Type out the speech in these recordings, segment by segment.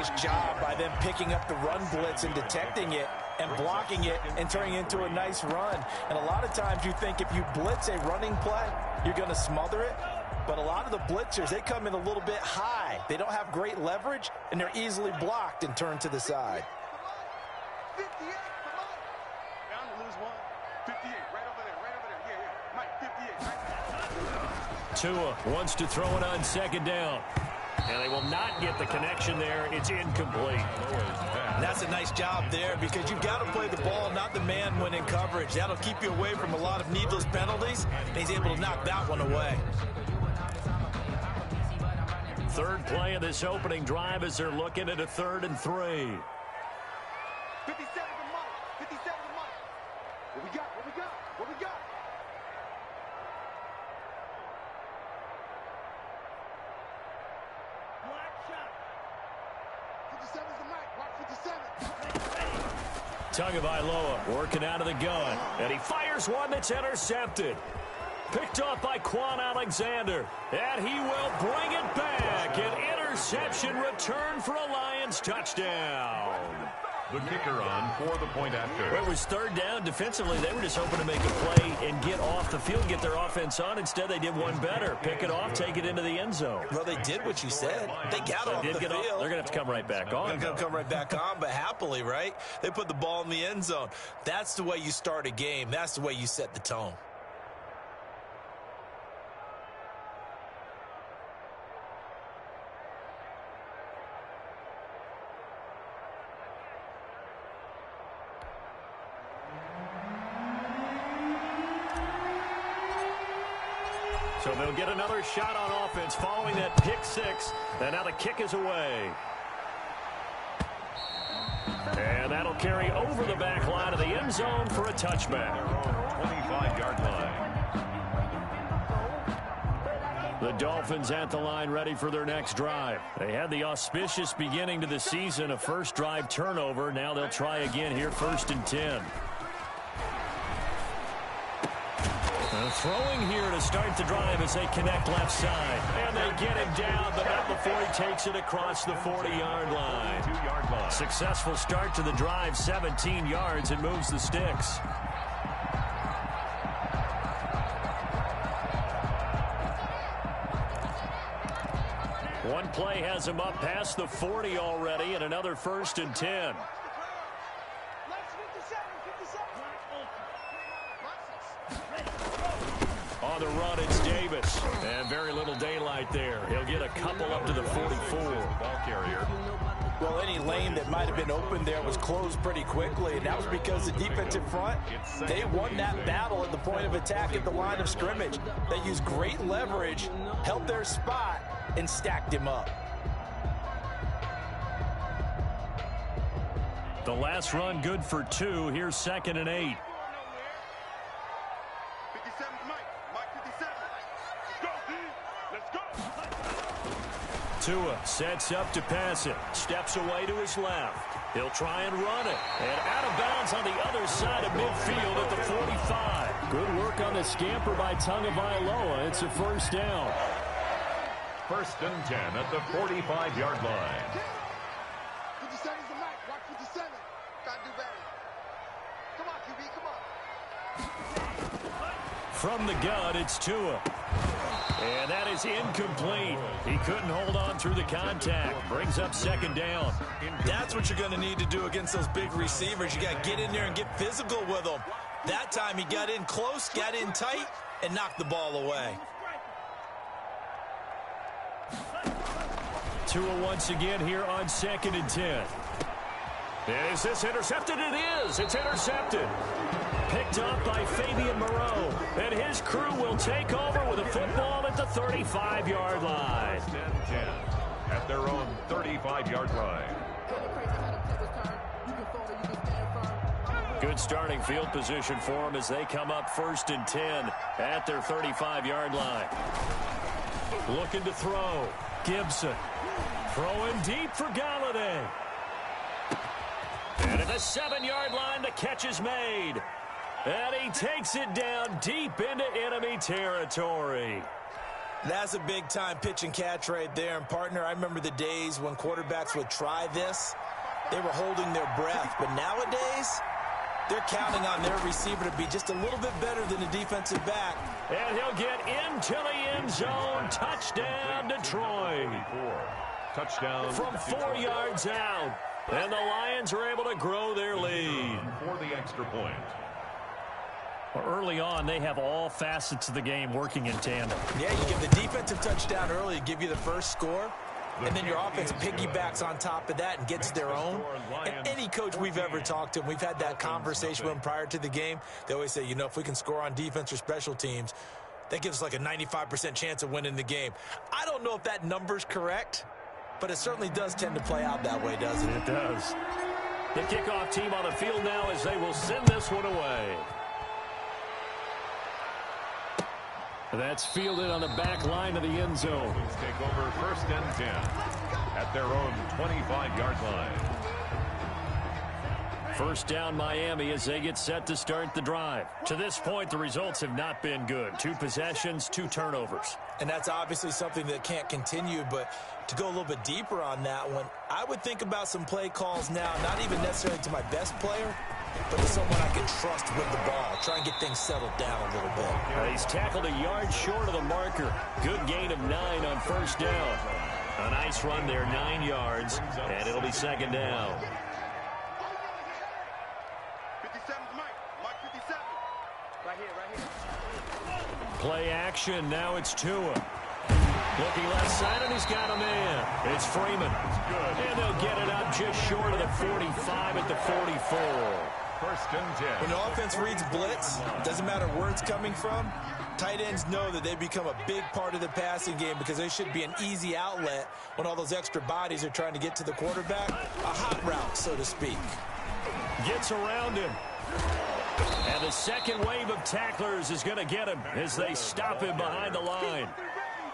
nice job by them picking up the run blitz and detecting it and blocking it and turning it into a nice run. And a lot of times you think if you blitz a running play, you're going to smother it. But a lot of the blitzers, they come in a little bit high. They don't have great leverage, and they're easily blocked and turned to the side. 58, come on. Down to lose one. 58, right over there, right over there. Yeah. Mike, 58, right. Tua wants to throw it on second down. And they will not get the connection there. It's incomplete. That's a nice job there because you've got to play the ball, not the man when in coverage. That'll keep you away from a lot of needless penalties. And he's able to knock that one away. Third play of this opening drive as they're looking at a 3rd and 3. 57 to Mike. 57 to Mike. What we got? What we got? What we got? Black shot. 57 to Mike. Watch 57. Tagovailoa working out of the gun. And he fires one that's intercepted. Picked off by Quan Alexander. And he will bring it back. An interception return for a Lions touchdown. The kicker on for the point after. Well, it was 3rd down. Defensively, they were just hoping to make a play and get off the field, get their offense on. Instead, they did one better. Pick it off, take it into the end zone. Well, they did what you said. They got off the field. They're going to have to come right back on. They're going to come right back on, but happily, right? They put the ball in the end zone. That's the way you start a game. That's the way you set the tone. So they'll get another shot on offense following that pick 6. And now the kick is away. And that'll carry over the back line of the end zone for a touchback. 25-yard line. The Dolphins at the line ready for their next drive. They had the auspicious beginning to the season, a first drive turnover. Now they'll try again here, 1st and 10. Throwing here to start the drive as they connect left side. And they get him down, but not before he takes it across the 40-yard line. 2-yard line. Successful start to the drive, 17 yards, and moves the sticks. One play has him up past the 40 already, and another 1st and 10. On the run, it's Davis. And very little daylight there. He'll get a couple up to the 44. Ball carrier. Well, any lane that might have been open there was closed pretty quickly, and that was because the defensive front, they won that battle at the point of attack at the line of scrimmage. They used great leverage, held their spot, and stacked him up. The last run good for 2. Here's 2nd and 8. Tua sets up to pass it. Steps away to his left. He'll try and run it. And out of bounds on the other side of midfield at the 45. Good work on the scamper by Tagovailoa. It's a 1st down. 1st and 10 at the 45-yard line. 57's the mic. Watch 57. Gotta do better. Come on, QB, come on. From the gun, it's Tua. And that is incomplete. He couldn't hold on through the contact. Brings up 2nd down. That's what you're going to need to do against those big receivers. You got to get in there and get physical with them. That time he got in close, got in tight, and knocked the ball away. Tua once again here on 2nd and 10. And is this intercepted? It is. It's intercepted. Picked up by Fabian Moreau. And his crew will take over with a football at the 35-yard line. 10-10 at their own 35-yard line. Good starting field position for them as they come up 1st and 10 at their 35-yard line. Looking to throw. Gibson. Throwing deep for Galladay. And at the 7-yard line, the catch is made. And he takes it down deep into enemy territory. That's a big-time pitch and catch right there. And, partner, I remember the days when quarterbacks would try this. They were holding their breath. But nowadays, they're counting on their receiver to be just a little bit better than the defensive back. And he'll get into the end zone. Touchdown, Detroit. Touchdown from 4 yards out. And the Lions are able to grow their lead. For the extra point. Well, early on, they have all facets of the game working in tandem. Yeah, you give the defensive touchdown early, give you the first score. And then your offense piggybacks on top of that and gets their own. And any coach we've ever talked to, we've had that conversation with them prior to the game. They always say, you know, if we can score on defense or special teams, that gives us like a 95% chance of winning the game. I don't know if that number's correct, but it certainly does tend to play out that way, doesn't it? It does. The kickoff team on the field now as they will send this one away. That's fielded on the back line of the end zone. Take over 1st and 10 at their own 25-yard line. First down Miami as they get set to start the drive. To this point, the results have not been good. 2 possessions, 2 turnovers. And that's obviously something that can't continue, but to go a little bit deeper on that one, I would think about some play calls now, not even necessarily to my best player, but to someone I can trust with the ball. Try and get things settled down a little bit. He's tackled a yard short of the marker. Good gain of 9 on first down. A nice run there, 9 yards, and it'll be second down. 57's Mike 57. Right here. Play action, now it's Tua. Looking left side, and he's got a man. It's Freeman. And they'll get it up just short of the 45 at the 44. 1st and 10. When the offense reads blitz, doesn't matter where it's coming from, tight ends know that they become a big part of the passing game because they should be an easy outlet when all those extra bodies are trying to get to the quarterback. A hot route, so to speak. Gets around him. And the second wave of tacklers is going to get him as they stop him behind the line.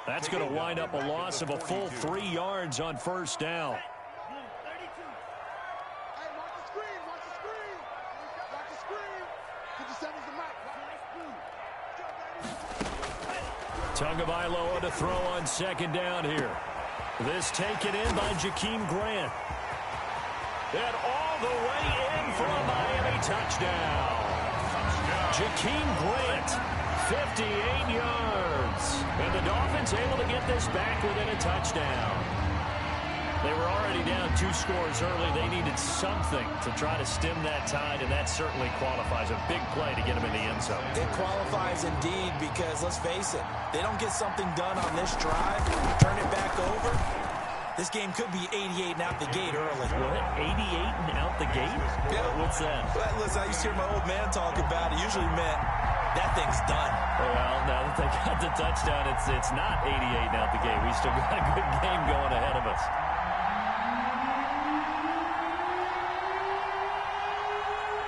That's going to wind up a loss of a full 3 yards on first down. Tagovailoa to throw on second down here. This taken in by Jakeem Grant. And all the way in for a Miami touchdown. Jakeem Grant, 58 yards. And the Dolphins able to get this back within a touchdown. They were already down 2 scores early. They needed something to try to stem that tide, and that certainly qualifies. A big play to get them in the end zone. It qualifies indeed because, let's face it, they don't get something done on this drive, turn it back over, this game could be 88 and out the gate early. What? 88 and out the gate? Yeah. What's that? Well, listen, I used to hear my old man talk about it. Usually meant that thing's done. Well, now that they got the touchdown, it's not 88 and out the gate. We still got a good game going ahead of us.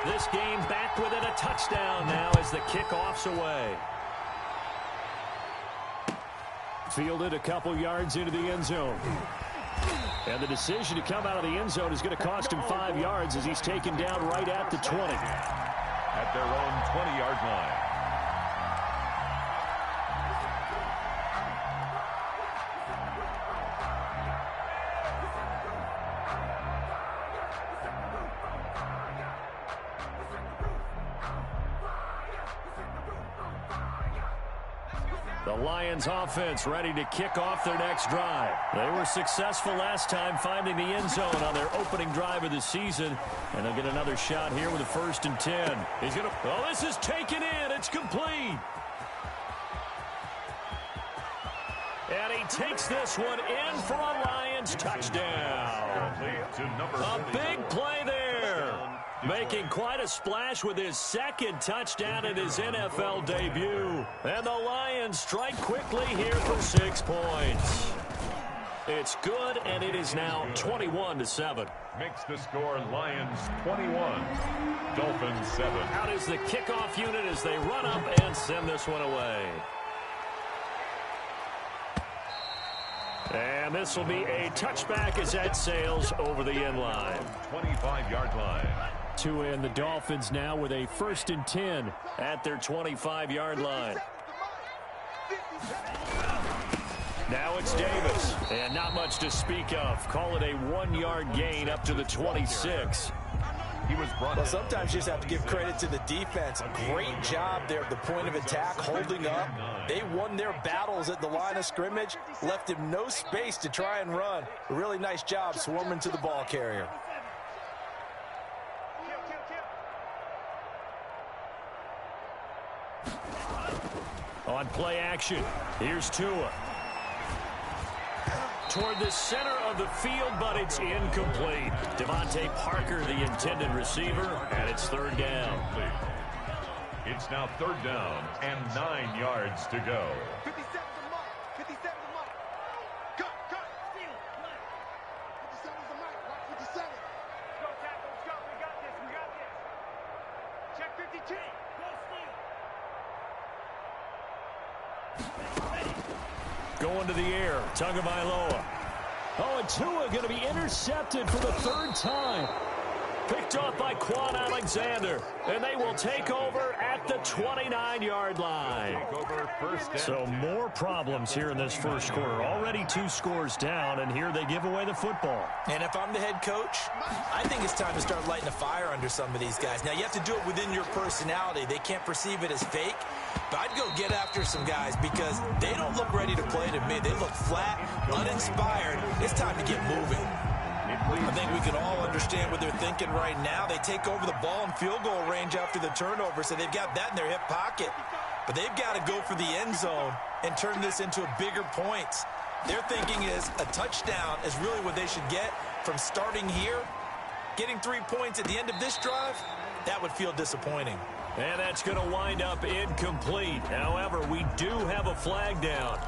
This game back within a touchdown now as the kickoff's away. Fielded a couple yards into the end zone. And the decision to come out of the end zone is going to cost him 5 yards as he's taken down right at the 20. At their own 20-yard line. The Lions offense ready to kick off their next drive. They were successful last time finding the end zone on their opening drive of the season. And they'll get another shot here with a 1st and 10. He's going to, oh, this is taken in. It's complete. And he takes this one in for a Lions touchdown. A big play there. Making quite a splash with his 2nd touchdown in his NFL debut. And the Lions strike quickly here for 6 points. It's good, and it is now 21-7. Makes the score Lions 21, Dolphins 7. Out is the kickoff unit as they run up and send this one away. And this will be a touchback as that sails over the end line. 25-yard line. Tua and the Dolphins now with a 1st and 10 at their 25-yard line. Now it's Davis. And not much to speak of. Call it a 1-yard gain up to the 26. Well, sometimes you just have to give credit to the defense. Great job there at the point of attack, holding up. They won their battles at the line of scrimmage, left him no space to try and run. A really nice job swarming to the ball carrier. On play action, here's Tua. Toward the center of the field, but it's incomplete. Devontae Parker, the intended receiver, and it's third down. It's now third down and 9 yards to go. 57 the mark. 57 the mark. Cut. 57 is the mark. Watch 57. Go, tackle. Let's go. We got this. Check 52. Go, Going to the air, Tagovailoa. Oh, and Tua going to be intercepted for the third time. Picked off by Quan Alexander, and they will take over at the 29-yard line. So more problems here in this first quarter. Already 2 scores down, and here they give away the football. And if I'm the head coach, I think it's time to start lighting a fire under some of these guys. Now, you have to do it within your personality. They can't perceive it as fake. But I'd go get after some guys because they don't look ready to play to me. They look flat, uninspired. It's time to get moving. I think we can all understand what they're thinking right now. They take over the ball in field goal range after the turnover, so they've got that in their hip pocket. But they've got to go for the end zone and turn this into bigger points. Their thinking is a touchdown is really what they should get from starting here. Getting 3 points at the end of this drive, that would feel disappointing. And that's going to wind up incomplete. However, we do have a flag down.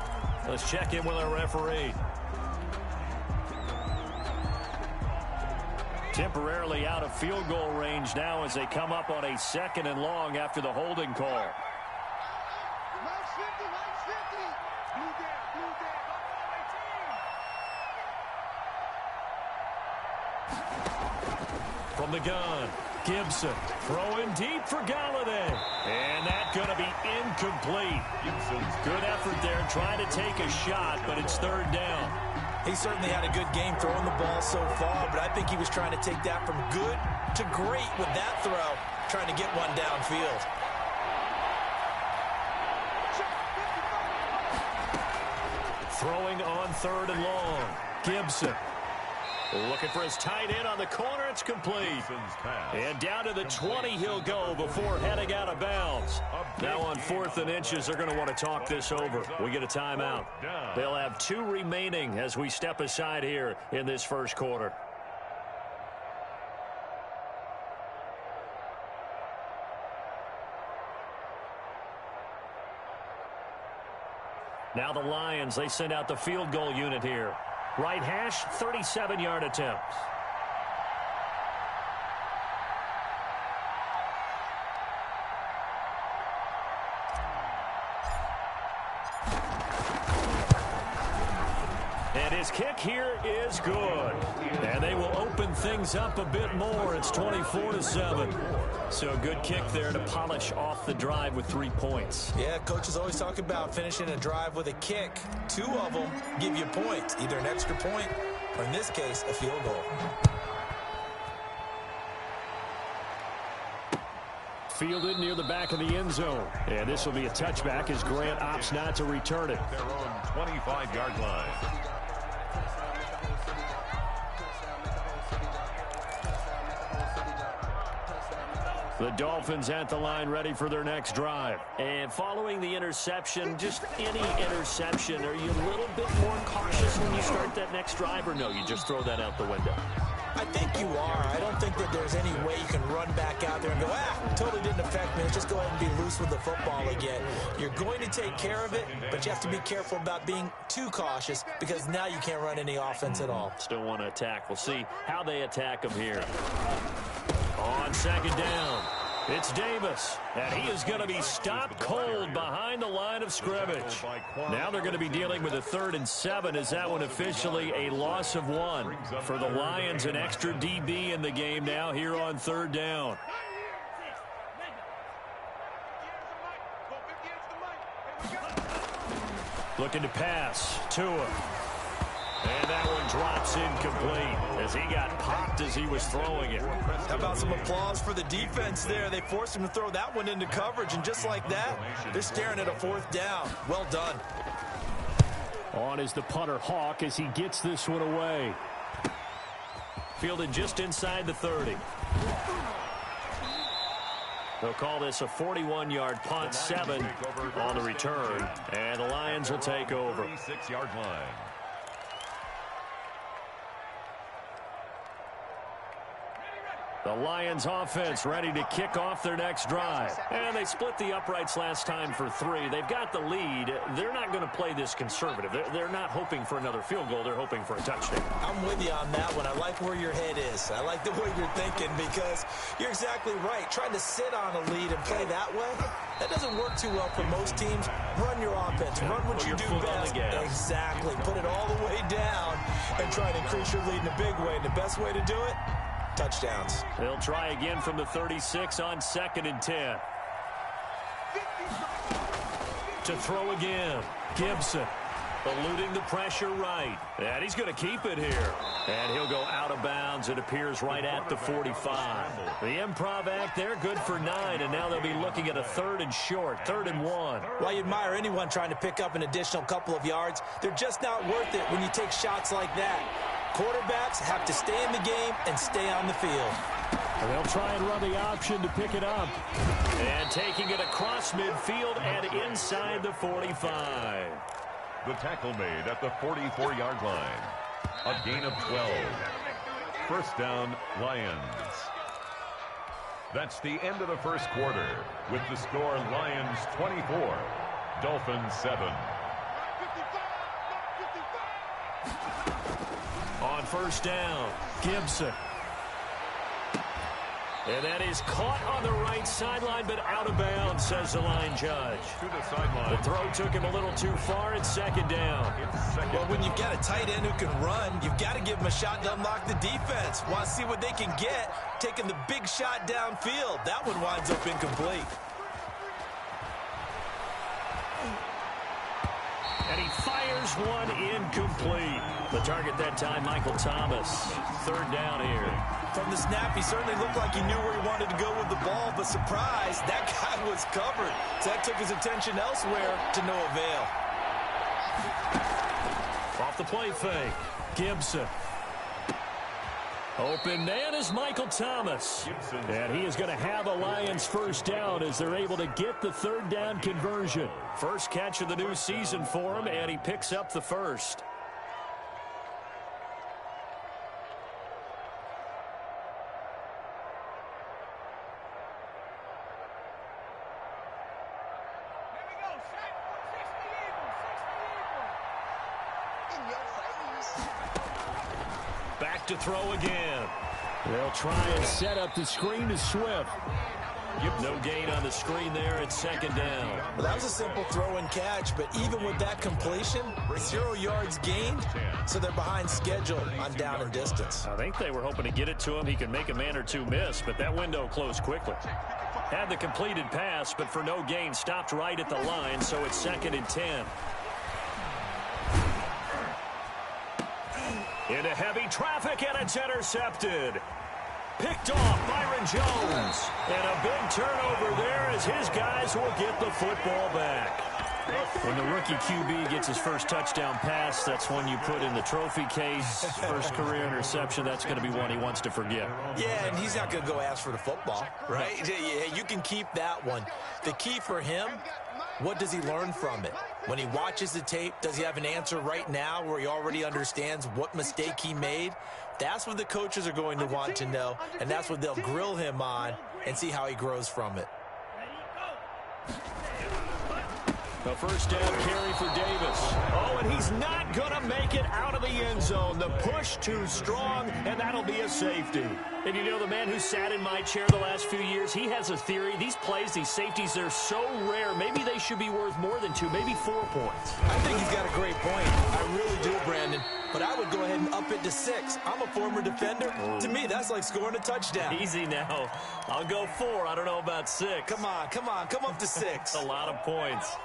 Let's check in with our referee. Temporarily out of field goal range now as they come up on a 2nd and long after the holding call. From the gun, Gibson throwing deep for Galladay. And that's going to be incomplete. Good effort there trying to take a shot, but it's third down. He certainly had a good game throwing the ball so far, but I think he was trying to take that from good to great with that throw, trying to get one downfield. Throwing on 3rd and long. Gibson looking for his tight end on the corner. It's complete. And down to the 20 he'll go before heading out of bounds. Now on 4th and inches, they're going to want to talk this over. We get a timeout. They'll have 2 remaining as we step aside here in this first quarter. Now the Lions, they send out the field goal unit here. Right hash, 37-yard attempt. And his kick here is good. And they will open things up a bit more. It's 24-7. So a good kick there to polish off the drive with 3 points. Yeah, coaches always talk about finishing a drive with a kick. 2 of them give you points, either an extra point or, in this case, a field goal. Fielded near the back of the end zone. And this will be a touchback as Grant opts not to return it. Their own 25-yard line. The Dolphins at the line ready for their next drive. And following the interception, just any interception, are you a little bit more cautious when you start that next drive, or no, you just throw that out the window? I think you are. I don't think that there's any way you can run back out there and go, totally didn't affect me. Let's just go ahead and be loose with the football again. You're going to take care of it, but you have to be careful about being too cautious because now you can't run any offense at all. Still want to attack. We'll see how they attack them here. On 2nd down, it's Davis, and he is going to be stopped cold behind the line of scrimmage. Now they're going to be dealing with a 3rd and 7. Is that one officially a loss of 1? For the Lions, an extra DB in the game now here on 3rd down. Looking to pass. Tua. And that one drops incomplete as he got popped as he was throwing it. How about some applause for the defense there? They forced him to throw that one into coverage, and just like that, they're staring at a 4th down. Well done. On is the punter, Hawk, as he gets this one away. Fielded just inside the 30. They'll call this a 41-yard punt, 7 on the return, and the Lions will take over. 36-yard line. The Lions offense ready to kick off their next drive. And they split the uprights last time for 3. They've got the lead. They're not going to play this conservative. They're not hoping for another field goal. They're hoping for a touchdown. I'm with you on that one. I like where your head is. I like the way you're thinking because you're exactly right. Trying to sit on a lead and play that way, that doesn't work too well for most teams. Run your offense. Run what you do best. Exactly. Put it all the way down and try to increase your lead in a big way. And the best way to do it, touchdowns. They'll try again from the 36 on 2nd and 10. To throw again. Gibson eluding the pressure right. And he's going to keep it here. And he'll go out of bounds. It appears right at the 45. The improv act there, good for 9. And now they'll be looking at a 3rd and short, 3rd and 1. Well, you admire anyone trying to pick up an additional couple of yards. They're just not worth it when you take shots like that. Quarterbacks have to stay in the game and stay on the field. And they'll try and run the option to pick it up. And taking it across midfield and inside the 45. The tackle made at the 44-yard line. A gain of 12. First down, Lions. That's the end of the first quarter with the score Lions 24, Dolphins 7. On first down, Gibson. And that is caught on the right sideline, but out of bounds, says the line judge. To the sideline. The throw took him a little too far. It's 2nd down. Well, when you've got a tight end who can run, you've got to give him a shot to unlock the defense. Want to see what they can get, taking the big shot downfield. That one winds up incomplete. And he fires one incomplete. The target that time, Michael Thomas. 3rd down here. From the snap, he certainly looked like he knew where he wanted to go with the ball, but surprise, that guy was covered. So that took his attention elsewhere to no avail. Off the play fake, Gibson. Open man is Michael Thomas. And he is going to have a Lions first down as they're able to get the 3rd down conversion. First catch of the new season for him, and he picks up the first. Back to throw again. They'll try and set up the screen to Swift. No gain on the screen there at 2nd down. Well, that was a simple throw and catch, but even with that completion, 0 yards gained, so they're behind schedule on down and distance. I think they were hoping to get it to him. He could make a man or two miss, but that window closed quickly. Had the completed pass, but for no gain, stopped right at the line, so it's 2nd and 10. Into heavy traffic, and it's intercepted. Picked off Byron Jones. And a big turnover there as his guys will get the football back. When the rookie QB gets his first touchdown pass, that's one you put in the trophy case. First career interception, that's going to be one he wants to forget. Yeah, and he's not going to go ask for the football, right? Yeah, you can keep that one. The key for him, what does he learn from it? When he watches the tape, does he have an answer right now where he already understands what mistake he made? That's what the coaches are going to want to know, and that's what they'll grill him on and see how he grows from it. A first down carry for Davis. Oh, and he's not going to make it out of the end zone. The push too strong, and that'll be a safety. And you know, the man who sat in my chair the last few years, he has a theory. These plays, these safeties, they're so rare. Maybe they should be worth more than 2, maybe 4 points. I think he's got a great point. I really do, Brandon. But I would go ahead and up it to 6. I'm a former defender. To me, that's like scoring a touchdown. Easy now. I'll go 4. I don't know about 6. Come on. Come up to 6. A lot of points.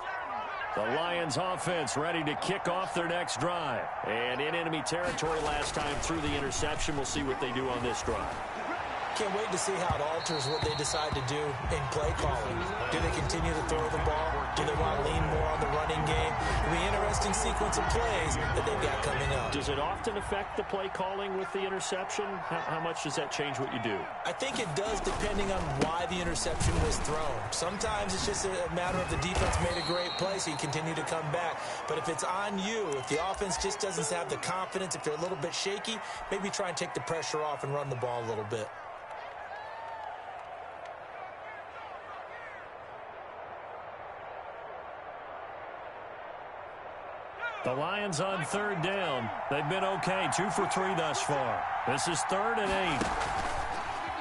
The Lions offense ready to kick off their next drive. And in enemy territory last time through the interception. We'll see what they do on this drive. Can't wait to see how it alters what they decide to do in play calling. Do they continue to throw the ball? Do they want to lean more on the running game? It'll be an interesting sequence of plays that they've got coming up. Does it often affect the play calling with the interception? How much does that change what you do? I think it does, depending on why the interception was thrown. Sometimes it's just a matter of the defense made a great play, so you continue to come back. But if it's on you, if the offense just doesn't have the confidence, if they're a little bit shaky, maybe try and take the pressure off and run the ball a little bit. The Lions on third down. They've been okay. 2 for 3 thus far. This is 3rd and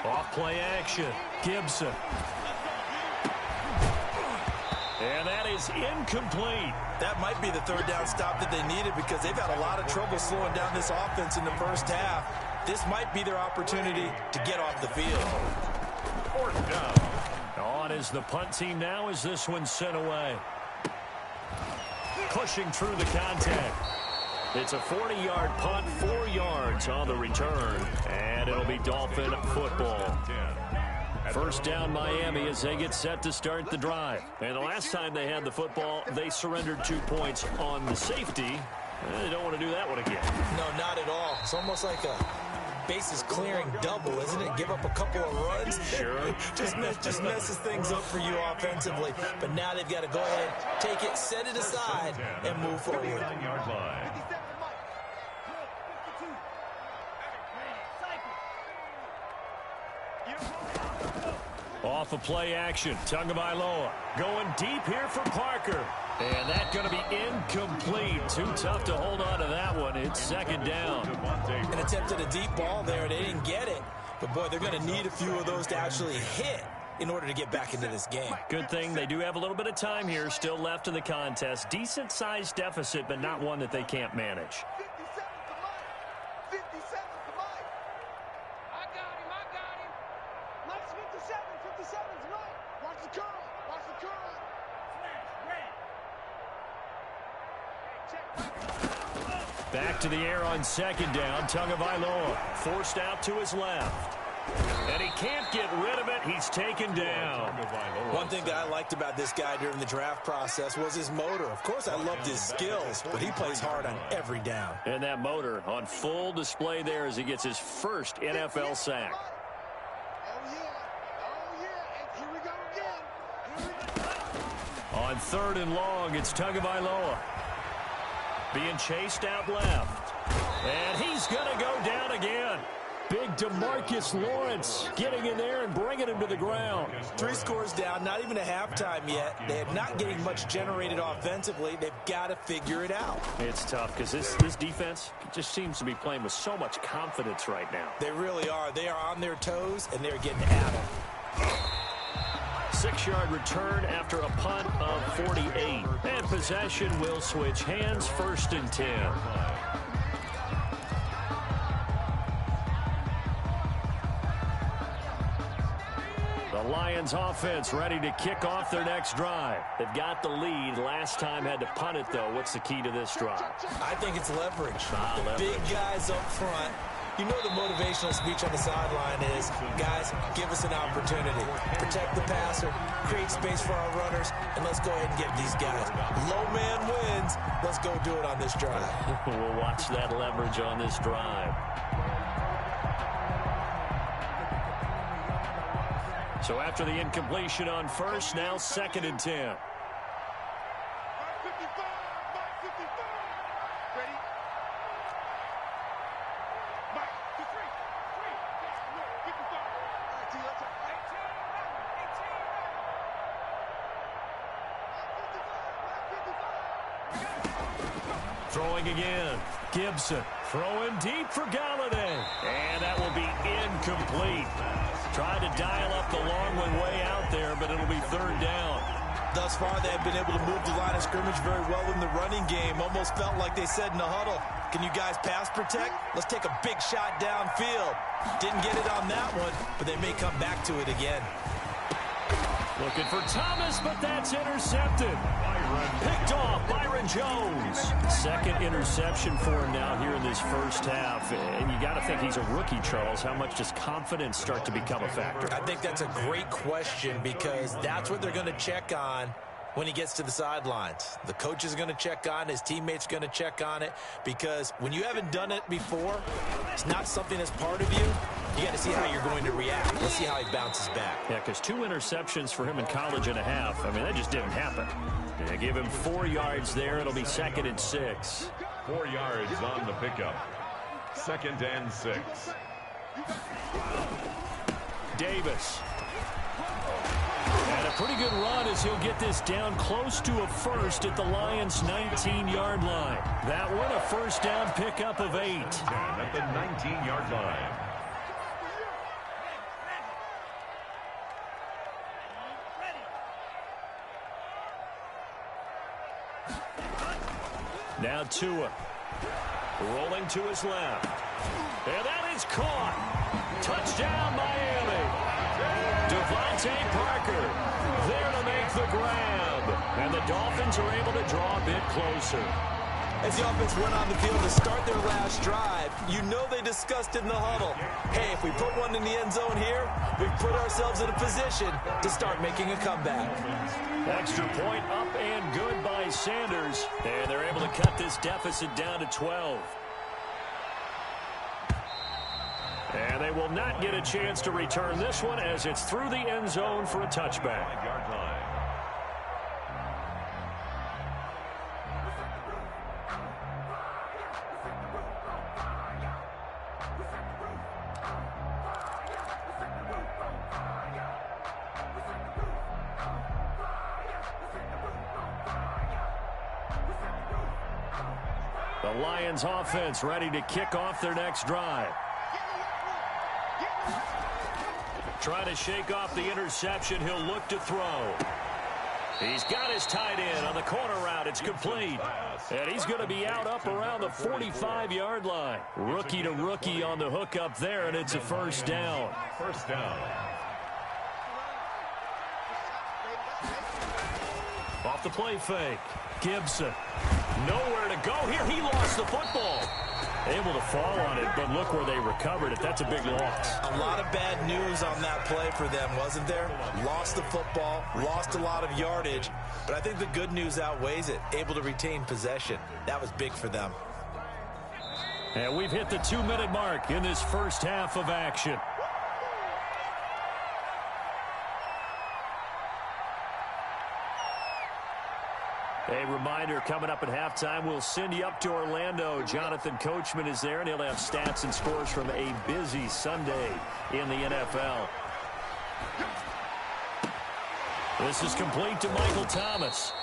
8. Off play action. Gibson. And that is incomplete. That might be the third down stop that they needed because they've had a lot of trouble slowing down this offense in the first half. This might be their opportunity to get off the field. 4th down. On is the punt team now as this one's sent away. Pushing through the contact. It's a 40-yard punt, 4 yards on the return. And it'll be Dolphin football. 1st down Miami as they get set to start the drive. And the last time they had the football, they surrendered 2 points on the safety. They don't want to do that one again. No, not at all. It's almost like a bases clearing double, isn't it? Give up a couple of runs. Sure. just messes things up for you offensively. But now they've got to go ahead, take it, set it aside, and move forward. 59-yard line. Off of play action. Tagovailoa going deep here for Parker. And that's going to be incomplete. Too tough to hold on to that one. It's 2nd down. An attempt at a deep ball there. They didn't get it. But, boy, they're going to need a few of those to actually hit in order to get back into this game. Good thing they do have a little bit of time here still left in the contest. Decent-sized deficit, but not one that they can't manage. 57 to Mike. I got him. Mike's 57. 57's Mike. Watch the curl. Back to the air on 2nd down. Tagovailoa forced out to his left. And he can't get rid of it. He's taken down. One thing that I liked about this guy during the draft process was his motor. Of course, I loved his skills, but he plays hard on every down. And that motor on full display there as he gets his first NFL sack. Here we go again. On 3rd and long, it's Tagovailoa. Being chased out left. And he's going to go down again. Big DeMarcus Lawrence getting in there and bringing him to the ground. 3 scores down, not even a halftime yet. They're not getting much generated offensively. They've got to figure it out. It's tough because this defense just seems to be playing with so much confidence right now. They really are. They are on their toes, and they're getting at them. 6-yard return after a punt of 48. And possession will switch hands. 1st and 10. The Lions offense ready to kick off their next drive. They've got the lead. Last time had to punt it, though. What's the key to this drive? I think it's leverage. Leverage. Big guys up front. You know the motivational speech on the sideline is, guys, give us an opportunity. Protect the passer, create space for our runners, and let's go ahead and get these guys. Low man wins. Let's go do it on this drive. We'll watch that leverage on this drive. So after the incompletion on 1st, now 2nd and 10. Mike 55. Ready? Mike, to 3. 55. All right, T, let's go. 18. Throwing again. Gibson throwing deep for Galladay. And that will be incomplete. Tried to dial up the long one way out there, but it'll be 3rd down. Thus far, they have been able to move the line of scrimmage very well in the running game. Almost felt like they said in the huddle, can you guys pass protect? Let's take a big shot downfield. Didn't get it on that one, but they may come back to it again. Looking for Thomas, but that's intercepted. Picked off Byron Jones. Second interception for him now here in this first half. And you got to think he's a rookie, Charles. How much does confidence start to become a factor? I think that's a great question because that's what they're going to check on when he gets to the sidelines. The coach is going to check on, his teammates going to check on it, because when you haven't done it before, it's not something that's part of you. You got to see how you're going to react. Let's see how he bounces back. Yeah, because 2 interceptions for him in college and a half. I mean, that just didn't happen. They give him 4 yards there. It'll be 2nd and 6. 4 yards on the pickup. 2nd and 6. Davis. And a pretty good run as he'll get this down close to a first at the Lions' 19-yard line. That one a first down pickup of 8. 10 at the 19-yard line. Now Tua. Rolling to his left. And that is caught. Touchdown, Miami. Devontae Parker there to make the grab. And the Dolphins are able to draw a bit closer. As the offense went on the field to start their last drive, you know they discussed in the huddle, hey, if we put one in the end zone here, we've put ourselves in a position to start making a comeback. Extra point up and good by Sanders. And they're able to cut this deficit down to 12. And they will not get a chance to return this one as it's through the end zone for a touchback. 5-yard line. The Lions offense ready to kick off their next drive. Trying to shake off the interception. He'll look to throw. He's got his tight end on the corner route. It's complete. And he's going to be out up around the 45-yard line. Rookie to rookie on the hook up there, and it's a first down. First down. Off the play fake. Gibson. Nowhere to go here. He lost the football. Able to fall on it, but look where they recovered it. That's a big loss. A lot of bad news on that play for them, wasn't there? Lost the football, lost a lot of yardage, but I think the good news outweighs it. Able to retain possession. That was big for them. And we've hit the 2-minute mark in this first half of action. A reminder, coming up at halftime, we'll send you up to Orlando. Jonathan Coachman is there, and he'll have stats and scores from a busy Sunday in the NFL. This is complete to Michael Thomas.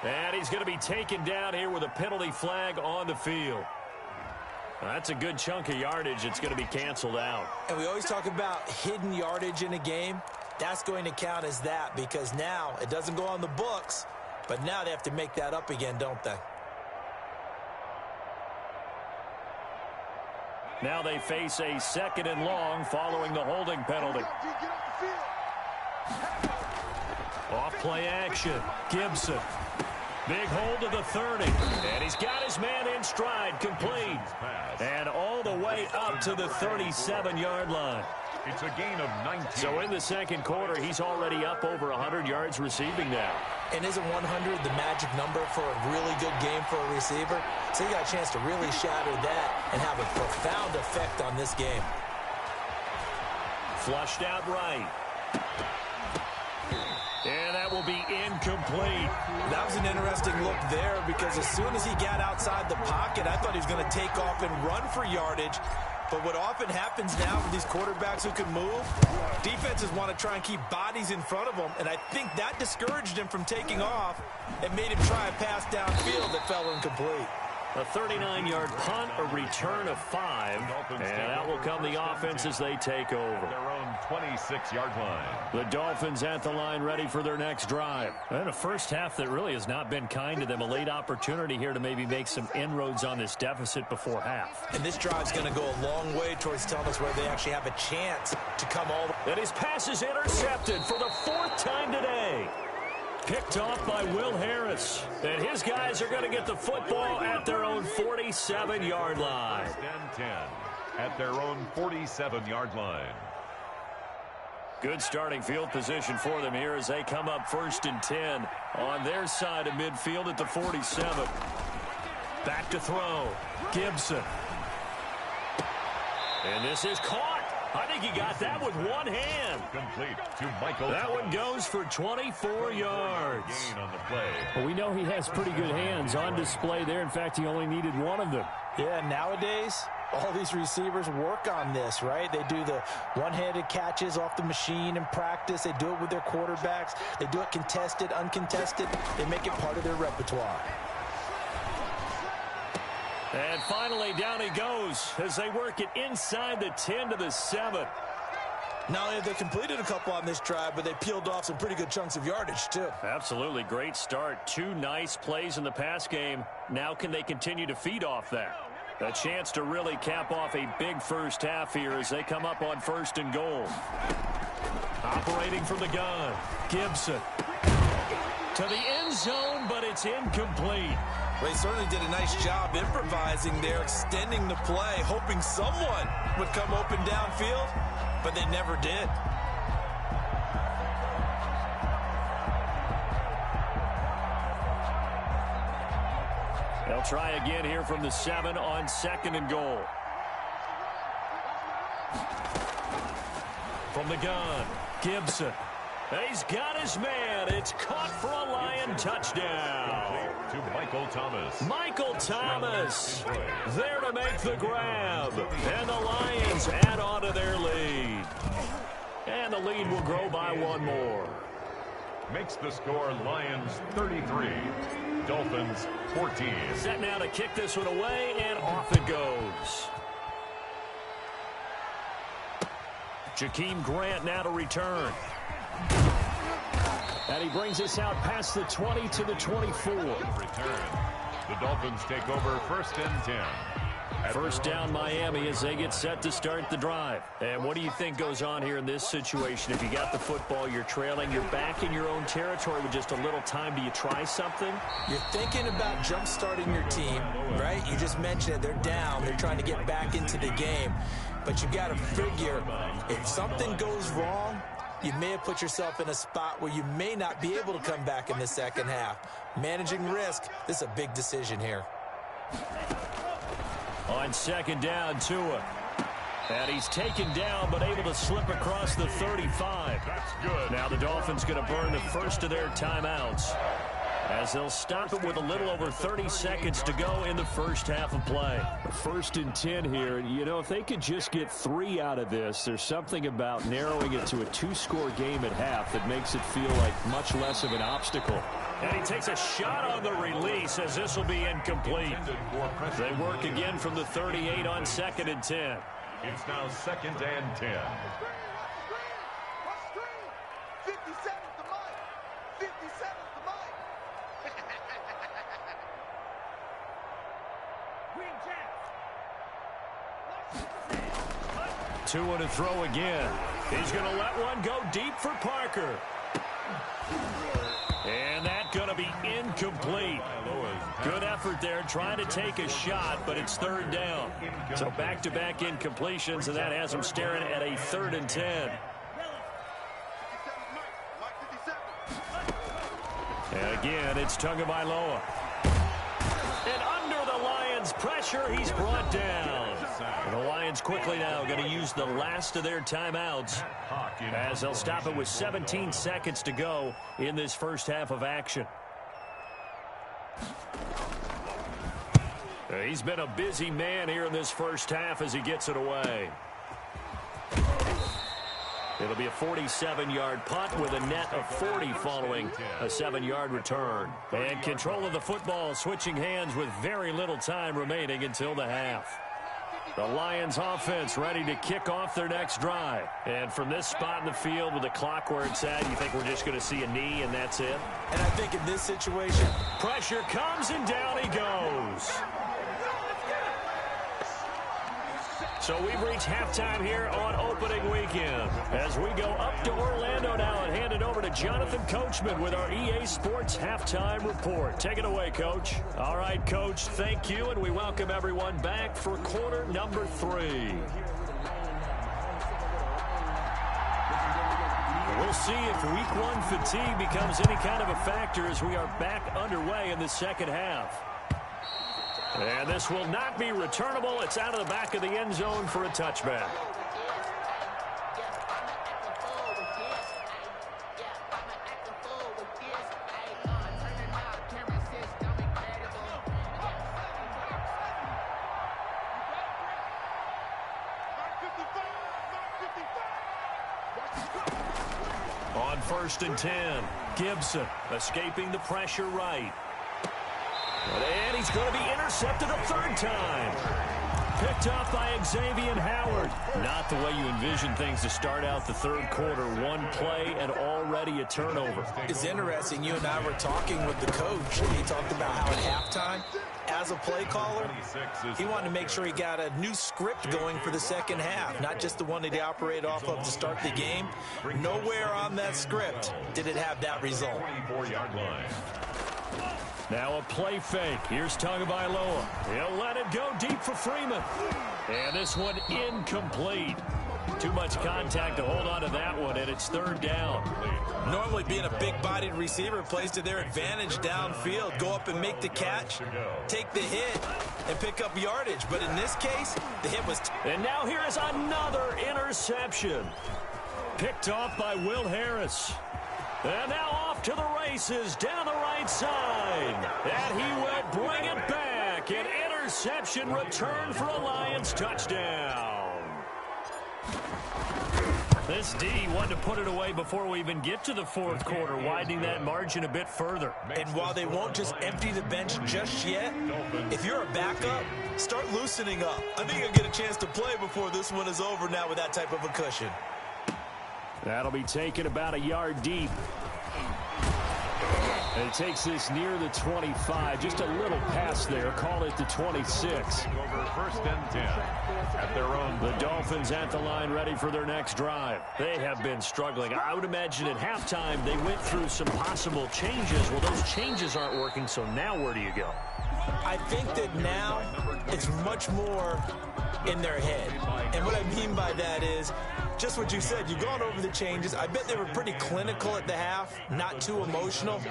And he's going to be taken down here with a penalty flag on the field. That's a good chunk of yardage. It's going to be canceled out. And we always talk about hidden yardage in a game. That's going to count as that because now it doesn't go on the books. But now they have to make that up again, don't they? Now they face a 2nd and long following the holding penalty. Off play action. Gibson. Big hold of the 30. And he's got his man in stride, complete. And all the way up to the 37-yard line. It's a gain of 19. So in the second quarter, he's already up over 100 yards receiving now. And isn't 100 the magic number for a really good game for a receiver? So you got a chance to really shatter that and have a profound effect on this game. Flushed out right. And that will be incomplete. That was an interesting look there because as soon as he got outside the pocket, I thought he was going to take off and run for yardage. But what often happens now with these quarterbacks who can move, defenses want to try and keep bodies in front of them, and I think that discouraged him from taking off and made him try a pass downfield that fell incomplete. A 39-yard punt, a return of 5, and that will come the offense as they take over. Their own 26-yard line. The Dolphins at the line ready for their next drive. And a first half that really has not been kind to them. A late opportunity here to maybe make some inroads on this deficit before half. And this drive's going to go a long way towards telling us where they actually have a chance to come all the way. And his pass is intercepted for the 4th time today. Picked off by Will Harris. And his guys are going to get the football at their own 47-yard line. 10 at their own 47-yard line. Good starting field position for them here as they come up 1st and 10 on their side of midfield at the 47. Back to throw. Gibson. And this is caught. I think he got that with one hand. Complete to Michael. That one goes for 24 yards. Gain on the play. Well, we know he has pretty good hands on display there. In fact, he only needed one of them. Yeah, nowadays, all these receivers work on this, right? They do the one-handed catches off the machine in practice. They do it with their quarterbacks. They do it contested, uncontested. They make it part of their repertoire. And finally, down he goes as they work it inside the 10 to the 7. Not only have they completed a couple on this drive, but they peeled off some pretty good chunks of yardage, too. Absolutely. Great start. 2 nice plays in the pass game. Now can they continue to feed off that? A chance to really cap off a big first half here as they come up on 1st and goal. Operating from the gun. Gibson. To the end zone, but it's incomplete. Well, he certainly did a nice job improvising there, extending the play, hoping someone would come open downfield, but they never did. They'll try again here from the 7 on 2nd and goal. From the gun, Gibson. He's got his man. It's caught for a Lion touchdown. To Michael Thomas. Michael Thomas there to make the grab. And the Lions add on to their lead. And the lead will grow by 1 more. Makes the score Lions 33. Dolphins 14. Set now to kick this one away, and off it goes. Jakeem Grant now to return. And he brings us out past the 20 to the 24. Return. The Dolphins take over 1st and 10. First down Miami as they get set to start the drive. And what do you think goes on here in this situation? If you got the football, you're trailing, you're back in your own territory with just a little time. Do you try something? You're thinking about jump-starting your team, right? You just mentioned it. They're down. They're trying to get back into the game. But you got to figure if something goes wrong, you may have put yourself in a spot where you may not be able to come back in the second half. Managing risk, this is a big decision here. On 2nd down, Tua. And he's taken down, but able to slip across the 35. That's good. Now the Dolphins going to burn the first of their timeouts as they'll stop it with a little over 30 seconds to go in the first half of play. 1st and 10 here. You know, if they could just get 3 out of this, there's something about narrowing it to a 2-score game at half that makes it feel like much less of an obstacle. And he takes a shot on the release as this will be incomplete. They work again from the 38 on 2nd and 10. It's now 2nd and 10. 57's the mic. 57's the mic. Tua to throw again. He's going to let one go deep for Parker. And that's going to be incomplete. Good effort there trying to take a shot, but it's 3rd down. So back-to-back incompletions, and that has them staring at a 3rd and 10. And again, it's Tagovailoa. And under the Lions' pressure, he's brought down. And the Lions quickly now going to use the last of their timeouts as they'll stop it with 17 seconds to go in this first half of action. He's been a busy man here in this first half as he gets it away. It'll be a 47-yard punt with a net of 40 following a 7-yard return. And control of the football switching hands with very little time remaining until the half. The Lions offense ready to kick off their next drive. And from this spot in the field with the clock where it's at, you think we're just going to see a knee and that's it? And I think in this situation, pressure comes and down he goes. So we've reached halftime here on opening weekend. As we go up to Orlando now and hand it over to Jonathan Coachman with our EA Sports Halftime Report. Take it away, Coach. All right, Coach, thank you, and we welcome everyone back for quarter number 3. We'll see if week 1 fatigue becomes any kind of a factor as we are back underway in the second half. And this will not be returnable. It's out of the back of the end zone for a touchback. On 1st and 10, Gibson escaping the pressure right. And he's going to be intercepted a 3rd time. Picked up by Xavier Howard. Not the way you envision things to start out the 3rd quarter. 1 play and already a turnover. It's interesting. You and I were talking with the coach. He talked about how at halftime, as a play caller, he wanted to make sure he got a new script going for the second half, not just the one that he operated off of to start the game. Nowhere on that script did it have that result. 24-yard line. Now a play fake. Here's Tagovailoa. He'll let it go deep for Freeman. And this one incomplete. Too much contact to hold on to that one, and it's 3rd down. Normally being a big-bodied receiver plays to their advantage downfield. Go up and make the catch, take the hit, and pick up yardage. But in this case, the hit was... And now here is another interception. Picked off by Will Harris. And now off to the races down the right side. And he will bring it back. An interception return for a Lions touchdown. This D wanted to put it away before we even get to the 4th quarter, widening that margin a bit further. And while they won't just empty the bench just yet, if you're a backup, start loosening up. I think you'll get a chance to play before this one is over now with that type of a cushion. That'll be taken about a yard deep. And it takes this near the 25. Just a little pass there. Call it the 26. Over 1st and 10 at their own. The Dolphins at the line ready for their next drive. They have been struggling. I would imagine at halftime they went through some possible changes. Well, those changes aren't working, so now where do you go? I think that now it's much more in their head. And what I mean by that is just what you said. You've gone over the changes. I bet they were pretty clinical at the half, not too emotional.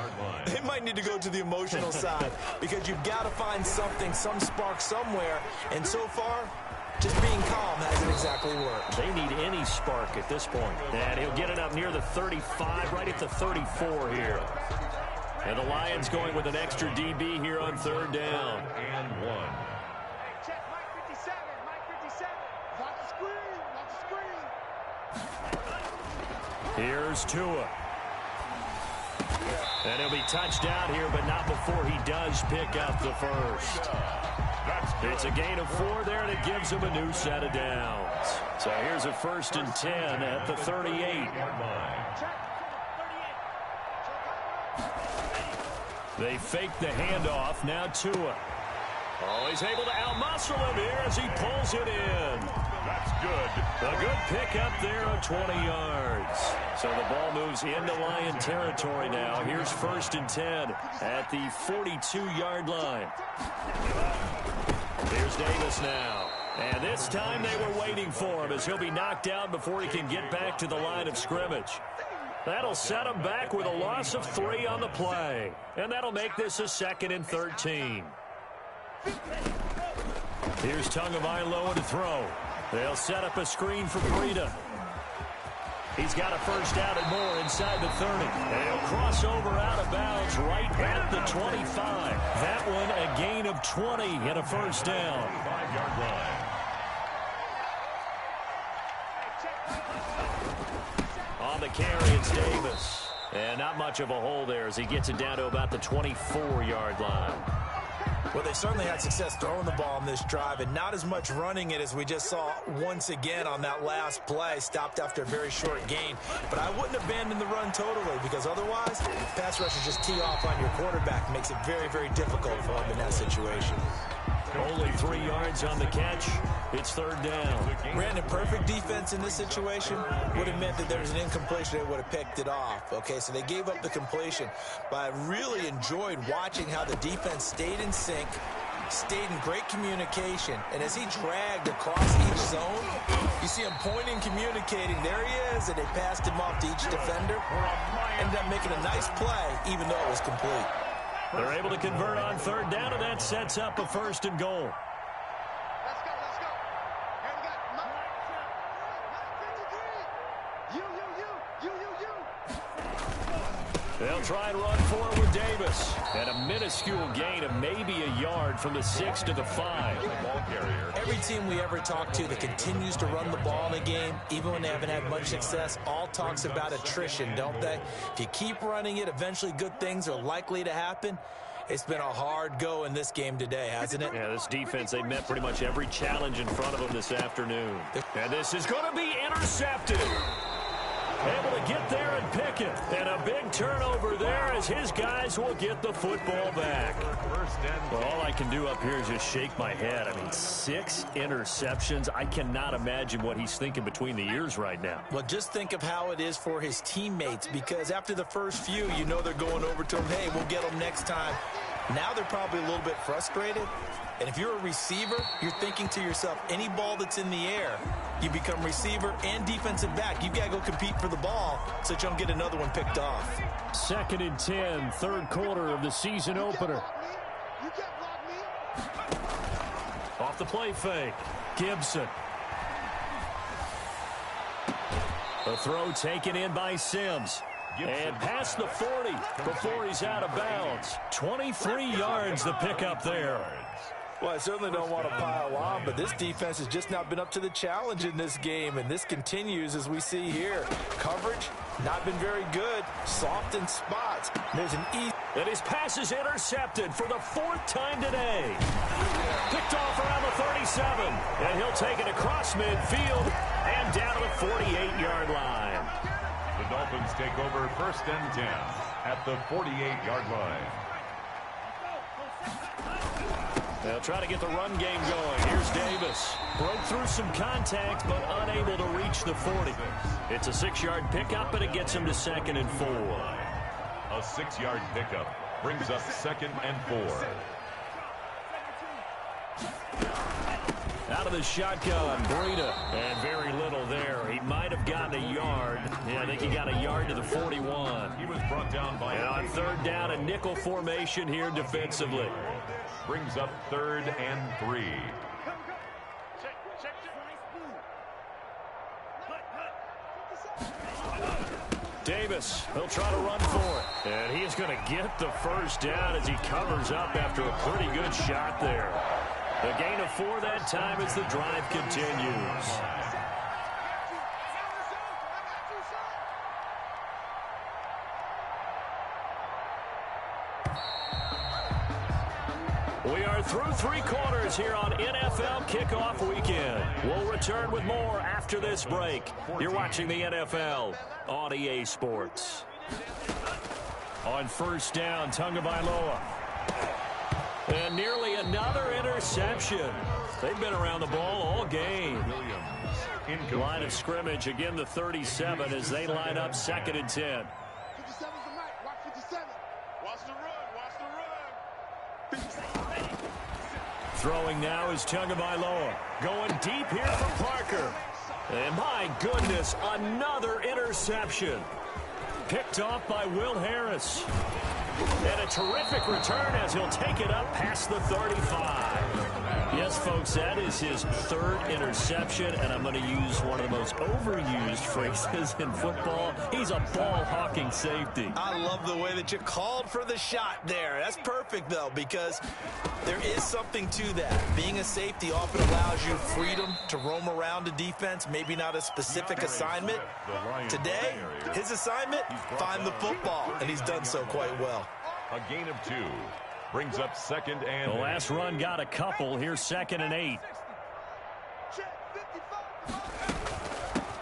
They might need to go to the emotional side because you've got to find something, some spark somewhere. And so far, just being calm hasn't exactly worked. They need any spark at this point. And he'll get it up near the 35, right at the 34 here. And the Lions going with an extra DB here on 3rd down. And 1. Check Mike 57, Mike 57. Watch the screen, watch the screen. Here's Tua. And he'll be touched down here, but not before he does pick up the 1st. It's a gain of 4 there, and it gives him a new set of downs. So here's a 1st and 10 at the 38. They fake the handoff. Now Tua. Oh, he's able to outmuscle him here as he pulls it in. That's good. A good pickup there of 20 yards. So the ball moves into Lion territory now. Here's 1st and 10 at the 42-yard line. Here's Davis now. And this time they were waiting for him as he'll be knocked down before he can get back to the line of scrimmage. That'll set him back with a loss of 3 on the play. And that'll make this a 2nd and 13. Here's Tagovailoa to throw. They'll set up a screen for Breida. He's got a 1st down and more inside the 30. And he'll cross over out of bounds right at the 25. That one a gain of 20 and a 1st down. 5-yard line. On the carry, it's Davis. And not much of a hole there as he gets it down to about the 24-yard line. Well, they certainly had success throwing the ball on this drive and not as much running it as we just saw once again on that last play. Stopped after a very short gain. But I wouldn't abandon the run totally because otherwise, pass rushers just tee off on your quarterback. Makes it very, very difficult for him in that situation. Only 3 yards on the catch. It's third down. Brandon, perfect defense in this situation would have meant that there was an incompletion. They would have picked it off. Okay, so they gave up the completion. But I really enjoyed watching how the defense stayed in sync, stayed in great communication. And as he dragged across each zone, you see him pointing, communicating. There he is, and they passed him off to each defender. Ended up making a nice play, even though it was complete. They're able to convert on third down, and that sets up a 1st and goal. Let's go, let's go. Here we go. They'll try and run forward with Davis. And a minuscule gain of maybe a yard from the 6 to the 5. Every team we ever talk to that continues to run the ball in a game, even when they haven't had much success, all talks about attrition, don't they? If you keep running it, eventually good things are likely to happen. It's been a hard go in this game today, hasn't it? Yeah, this defense, they met pretty much every challenge in front of them this afternoon. And this is going to be intercepted. Able to get there and pick it. And a big turnover there as his guys will get the football back. Well, all I can do up here is just shake my head. I mean, 6 interceptions. I cannot imagine what he's thinking between the ears right now. Well, just think of how it is for his teammates, because after the first few, you know they're going over to him, hey, we'll get them next time. Now they're probably a little bit frustrated. And if you're a receiver, you're thinking to yourself, any ball that's in the air, you become receiver and defensive back. You've got to go compete for the ball so that you don't get another one picked off. 2nd and 10, third quarter of the season opener. Off the play fake, Gibson. A throw taken in by Sims. And past the 40 before he's out of bounds. 23 yards the pickup there. Well, I certainly don't want to pile on, but this defense has just not been up to the challenge in this game, and this continues as we see here. Coverage, not been very good. Soft in spots. There's an easy... And his pass is intercepted for the 4th time today. Picked off around the 37, and he'll take it across midfield and down to the 48-yard line. The Dolphins take over 1st and 10 at the 48-yard line. They'll try to get the run game going. Here's Davis. Broke through some contact, but unable to reach the 40. It's a 6-yard pickup, but it gets him to 2nd and 4. A 6-yard pickup brings up 2nd and 4. Out of the shotgun, Breida. And very little there. He might have gotten a yard. Yeah, I think he got a yard to the 41. He was brought down by... And on third down, a nickel formation here defensively. Brings up 3rd and 3. Davis, he'll try to run for it. And he is going to get the first down as he covers up after a pretty good shot there. The gain of 4 that time as the drive continues. We are through 3 quarters here on NFL Kickoff Weekend. We'll return with more after this break. You're watching the NFL on EA Sports. On first down, Tagovailoa. And nearly another interception. They've been around the ball all game. Line of scrimmage, again the 37 as they line up 2nd and 10. 57's the mic. Watch 57. Watch the run. Watch the run. Throwing now is Tagovailoa. Going deep here for Parker. And my goodness, another interception. Picked off by Will Harris. And a terrific return as he'll take it up past the 35. Yes, folks, that is his third interception, and I'm going to use one of the most overused phrases in football. He's a ball-hawking safety. I love the way that you called for the shot there. That's perfect, though, because there is something to that. Being a safety often allows you freedom to roam around a defense, maybe not a specific assignment. Today, his assignment, find the football, and he's done so quite well. A gain of 2. Brings up 2nd and 8. The last run got a couple. Here's 2nd and 8.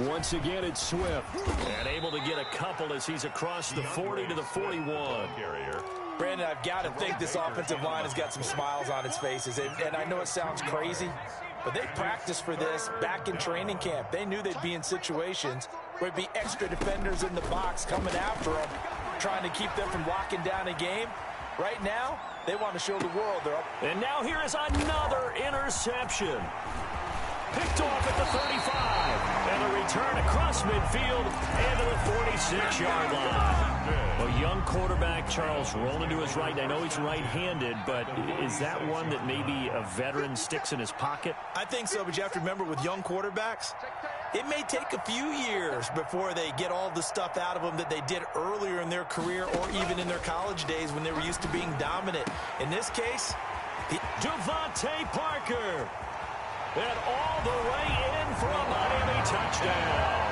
Once again, it's Swift. And able to get a couple as he's across the 40 to the 41. Brandon, I've got to think this offensive line has got some smiles on its faces. And I know it sounds crazy, but they practiced for this back in training camp. They knew they'd be in situations where there'd be extra defenders in the box coming after them, trying to keep them from locking down a game. Right now, they want to show the world they're up. And now here is another interception. Picked off at the 35. And a return across midfield and to the 46-yard line. A young quarterback, Charles, rolling to his right. I know he's right-handed, but is that one that maybe a veteran sticks in his pocket? I think so, but you have to remember with young quarterbacks, it may take a few years before they get all the stuff out of them that they did earlier in their career or even in their college days when they were used to being dominant. In this case, Devontae Parker. And all the way in for a Miami touchdown.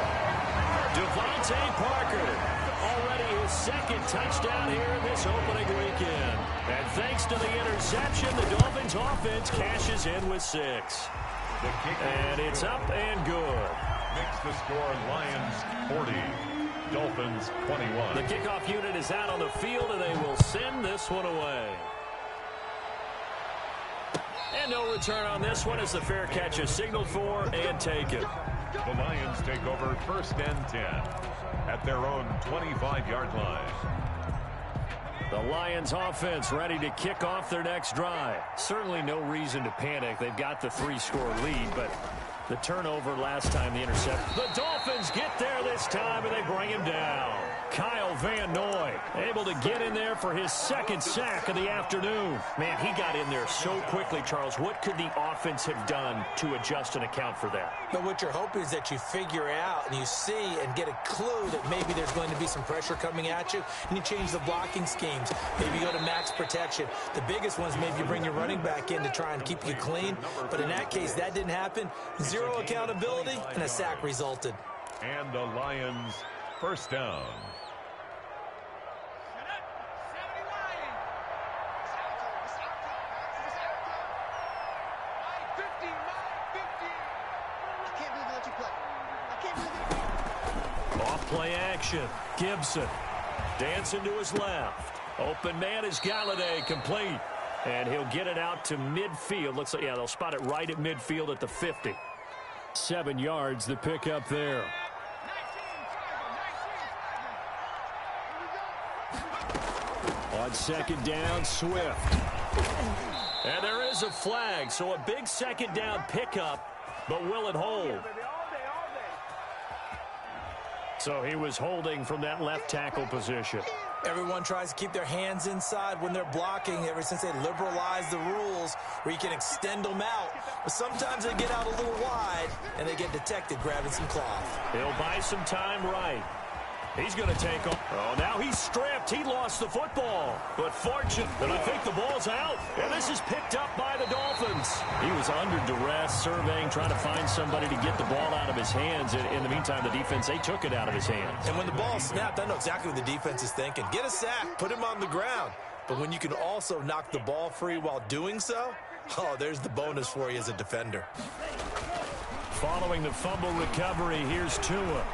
Devontae Parker. Already his 2nd touchdown here in this opening weekend. And thanks to the interception, the Dolphins offense cashes in with 6. And it's up and good. Makes the score Lions 40, Dolphins 21. The kickoff unit is out on the field, and they will send this one away. And no return on this one as the fair catch is signaled for and taken. The Lions take over 1st and 10 at their own 25-yard line. The Lions offense ready to kick off their next drive. Certainly no reason to panic. They've got the 3-score lead, but the turnover last time, the intercept. The Dolphins get there this time, and they bring him down. Kyle Van Noy able to get in there for his 2nd sack of the afternoon. Man, he got in there so quickly, Charles. What could the offense have done to adjust and account for that? But what you're hoping is that you figure out and you see and get a clue that maybe there's going to be some pressure coming at you, and you change the blocking schemes. Maybe you go to max protection. The biggest ones, maybe you bring your running back in to try and keep you clean. But in that case, that didn't happen. 0 accountability, and a sack resulted. And the Lions 1st down. Play action. Gibson dancing to his left. Open man is Galladay, complete. And he'll get it out to midfield. Looks like, yeah, they'll spot it right at midfield at the 50. 7 yards, the pickup there. On 2nd down, Swift. And there is a flag, so a big 2nd down pickup, but will it hold? So he was holding from that left tackle position. Everyone tries to keep their hands inside when they're blocking ever since they liberalized the rules where you can extend them out. But sometimes they get out a little wide and they get detected grabbing some cloth. He'll buy some time right. He's going to take off. Oh, now he's stripped. He lost the football. But fortunate, and I think the ball's out. And this is picked up by the Dolphins. He was under duress, surveying, trying to find somebody to get the ball out of his hands. In the meantime, the defense, they took it out of his hands. And when the ball snapped, I know exactly what the defense is thinking. Get a sack, put him on the ground. But when you can also knock the ball free while doing so, oh, there's the bonus for you as a defender. Following the fumble recovery, here's Tua.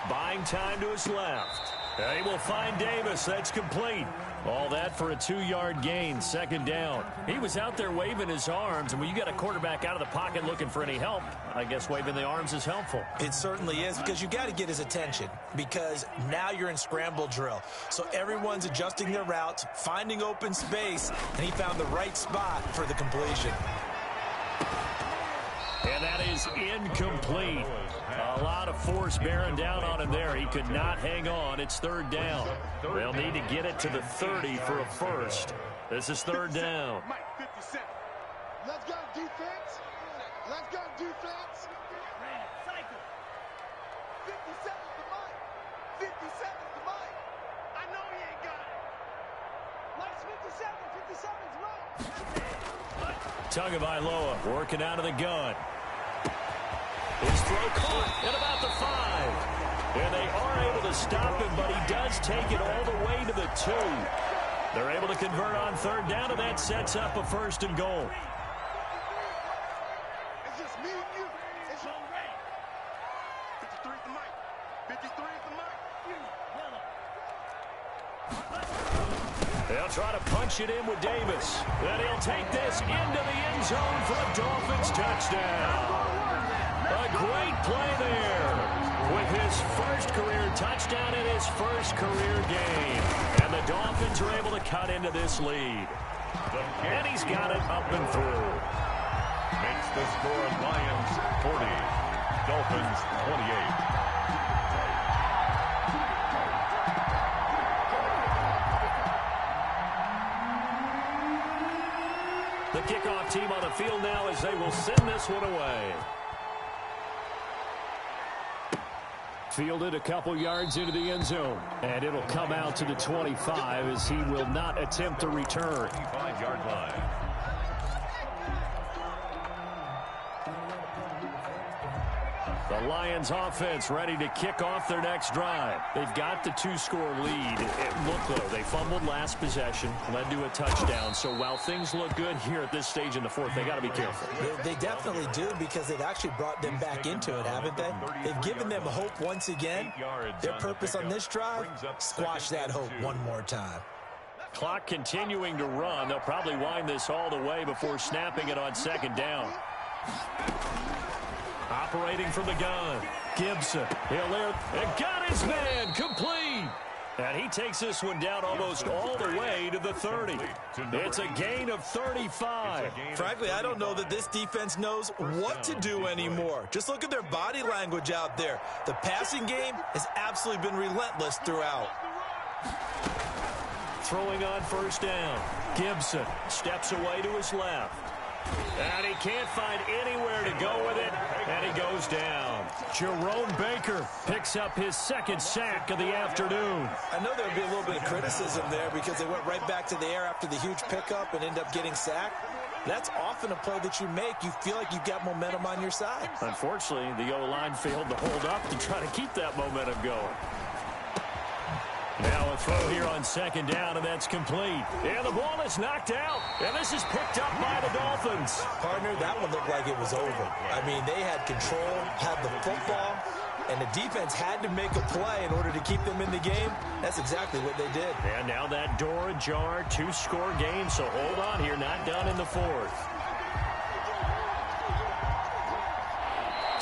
Buying time to his left. They will find Davis. That's complete. All that for a 2-yard gain, 2nd down. He was out there waving his arms, and when you got a quarterback out of the pocket looking for any help, I guess waving the arms is helpful. It certainly is, because you got to get his attention, because now you're in scramble drill. So everyone's adjusting their routes, finding open space, and he found the right spot for the completion. And that is incomplete. A lot of force bearing down on him there. He could not hang on. It's 3rd down. They'll need to get it to the 30 for a first. This is 3rd down. Let's go, defense. Let's go, defense. Cycle. 57's the mic. 57's the mic. I know he ain't got it. Let's 57. 57's mic. Tagovailoa working out of the gun. His throw caught at about the 5. And they are able to stop him, but he does take it all the way to the 2. They're able to convert on 3rd down, and that sets up a 1st and goal. It's just me and you. It's your right. 53 is the mic. 53 is the mic. They'll try to punch it in with Davis. Then he'll take this into the end zone for a Dolphins touchdown. A great play there with his first career touchdown in his first career game. And the Dolphins are able to cut into this lead. And he's got it up and through. Makes the score Lions 40, Dolphins 28. The kickoff team on the field now as they will send this one away. Fielded a couple yards into the end zone. And it'll come out to the 25 as he will not attempt to return. 25-yard line. The Lions offense ready to kick off their next drive. They've got the 2-score lead. It looked though, they fumbled last possession, led to a touchdown. So while things look good here at this stage in the 4th, they got to be careful. They definitely do, because they've actually brought them back into it, haven't they? They've given them hope once again. Their purpose on this drive, squash that hope one more time. Clock continuing to run. They'll probably wind this all the way before snapping it on 2nd down. Operating from the gun, Gibson. He'll air and got his man complete. And he takes this one down almost all the way to the 30. It's a gain of 35. Frankly, I don't know that this defense knows what to do anymore. Just look at their body language out there. The passing game has absolutely been relentless throughout. Throwing on 1st down. Gibson steps away to his left. And he can't find anywhere to go with it, and he goes down. Jerome Baker picks up his 2nd sack of the afternoon. I know there'll be a little bit of criticism there because they went right back to the air after the huge pickup and end up getting sacked. That's often a play that you make. You feel like you've got momentum on your side. Unfortunately, the O-line failed to hold up to try to keep that momentum going. Now a throw here on 2nd down, and that's complete. And the ball is knocked out, and this is picked up by the Dolphins. Partner, that one looked like it was over. I mean, they had control, had the football, and the defense had to make a play in order to keep them in the game. That's exactly what they did. And now that door ajar, 2-score game, so hold on here, not done in the 4th.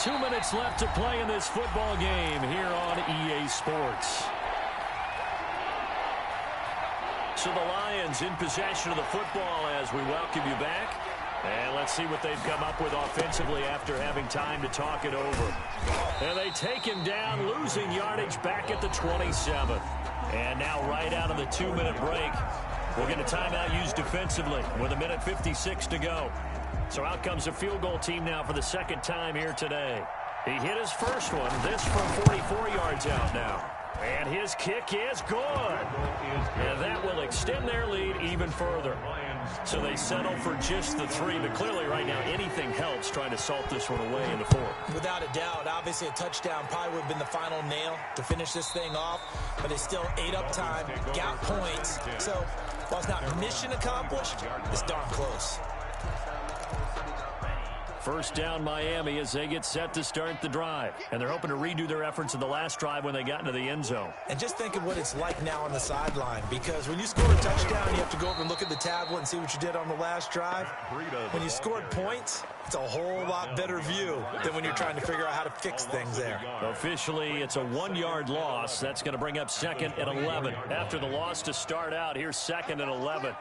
2 minutes left to play in this football game here on EA Sports. So the Lions in possession of the football as we welcome you back. And let's see what they've come up with offensively after having time to talk it over. And they take him down, losing yardage back at the 27. And now right out of the 2-minute break, we'll get a timeout used defensively with 1:56 to go. So out comes the field goal team now for the 2nd time here today. He hit his first one, this from 44 yards out now. And his kick is good. And that will extend their lead even further. So they settle for just the 3. But clearly right now anything helps trying to salt this one away in the 4th. Without a doubt, obviously a touchdown probably would have been the final nail to finish this thing off. But they still ate up time, got points. So while it's not mission accomplished, it's darn close. 1st down Miami as they get set to start the drive. And they're hoping to redo their efforts in the last drive when they got into the end zone. And just think of what it's like now on the sideline, because when you score a touchdown, you have to go over and look at the tablet and see what you did on the last drive. When you scored points, it's a whole lot better view than when you're trying to figure out how to fix things there. Officially, it's a 1-yard loss. That's going to bring up 2nd and 11. After the loss to start out, here's 2nd and 11.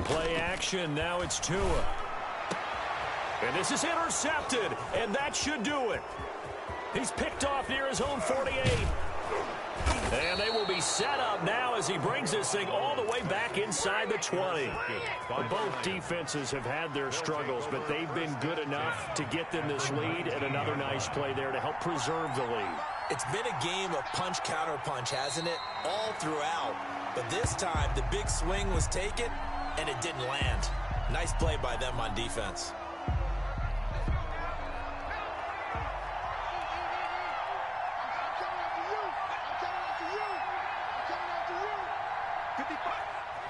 Play action, now it's Tua. And this is intercepted, and that should do it. He's picked off near his own 48. And they will be set up now as he brings this thing all the way back inside the 20. Both defenses have had their struggles, but they've been good enough to get them this lead, and another nice play there to help preserve the lead. It's been a game of punch-counter-punch, hasn't it? All throughout. But this time, the big swing was taken, and it didn't land. Nice play by them on defense.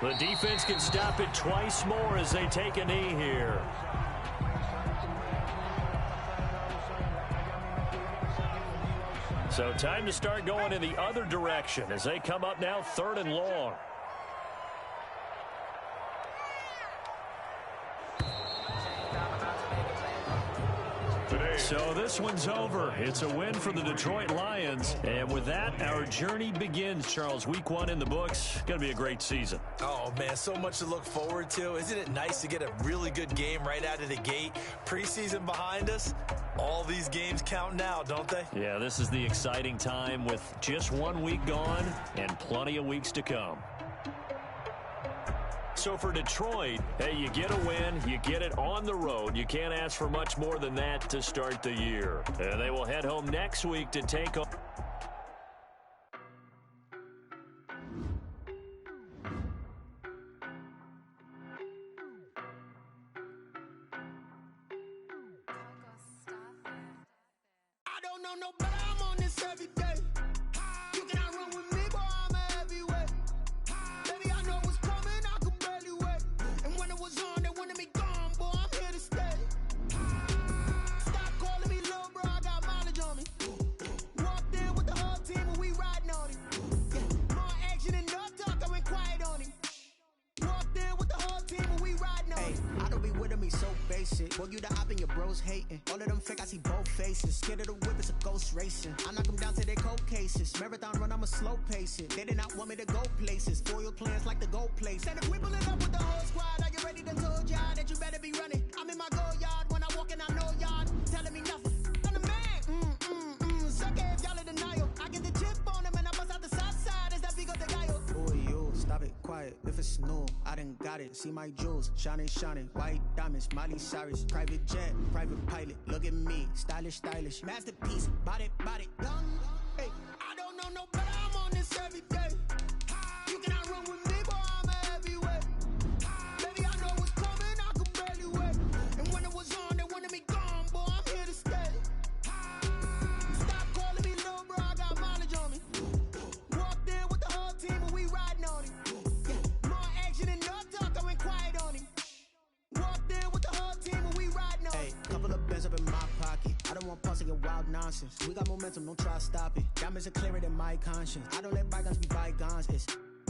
The defense can stop it twice more as they take a knee here. So time to start going in the other direction as they come up now 3rd and long. So this one's over. It's a win for the Detroit Lions. And with that, our journey begins, Charles. Week 1 in the books. Going to be a great season. Oh, man, so much to look forward to. Isn't it nice to get a really good game right out of the gate? Preseason behind us. All these games count now, don't they? Yeah, this is the exciting time with just 1 week gone and plenty of weeks to come. So for Detroit, hey, you get a win, you get it on the road. You can't ask for much more than that to start the year. And they will head home next week to take on... I don't know no better, I'm on this every day. You cannot run with me, boy, I'm a heavyweight. Baby, I know what's coming, I could barely wait. And when it was on, they wanted me gone, boy, I'm here to stay. Stop calling me little bro, I got mileage on me. Walked in with the whole team and we riding on him. Yeah, more action and no talk, I went quiet on him. Walked in with the whole team and we riding on him. I don't be with him, he's so basic. Boy, you the op and your bros hating. All of them fake, I see both faces. Scared of the whip, it's a ghost racing. I knock them down to their cold cases. Marathon run, I'ma slow pace it. They did not want me to go places. Foil plans like the gold place. And if we pulling up with the whole squad, are you ready to told y'all that you better be running? I'm in my go yard. When I walk in, I know y'all telling me nothing. I'm the man. Suck it if y'all in denial. I get the chip on them and I bust out the south side. Is that big of the guy? Boy, you stop it, quiet. If it's new, I done got it. See my jewels, shining, white diamonds, Miley Cyrus, private jet, private pilot. Look at me, stylish, masterpiece, body, young. Hey, I don't know no better, I'm on this every day. You cannot run with me, boy, I'm a heavyweight. Baby, I know what's coming, I could barely wait. And when it was on, they wanted me gone, boy, I'm here to stay. Stop calling me little bro, I got mileage on me. Walked in with the whole team and we riding on him. Yeah, more action and no talk, I went quiet on him. Walked in with the whole team and we riding on him. hey, couple of bands up in my pocket. I don't want pulse to get wild nonsense. We got momentum, don't try to stop it. Diamonds are clearer than my conscience. I don't let bygones be bygones.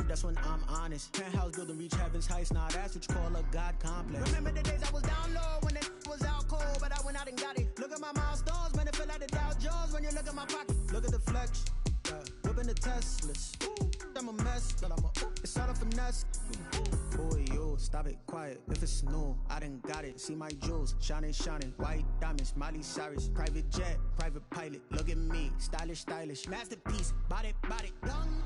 That's when I'm honest. Penthouse building reach heaven's heights. Now that's what you call a God complex. Remember the days I was down low when it was out cold, but I went out and got it. Look at my milestones, man, it feel like the Dow Jones when you look at my pocket. Look at the flex. Whipping the Teslas. I'm a mess, but it's all a finesse. Boy, you stop it, quiet. If it's new, I done got it. See my jewels, shining, white diamonds, Miley Cyrus, private jet, private pilot. Look at me, stylish, masterpiece, body, young.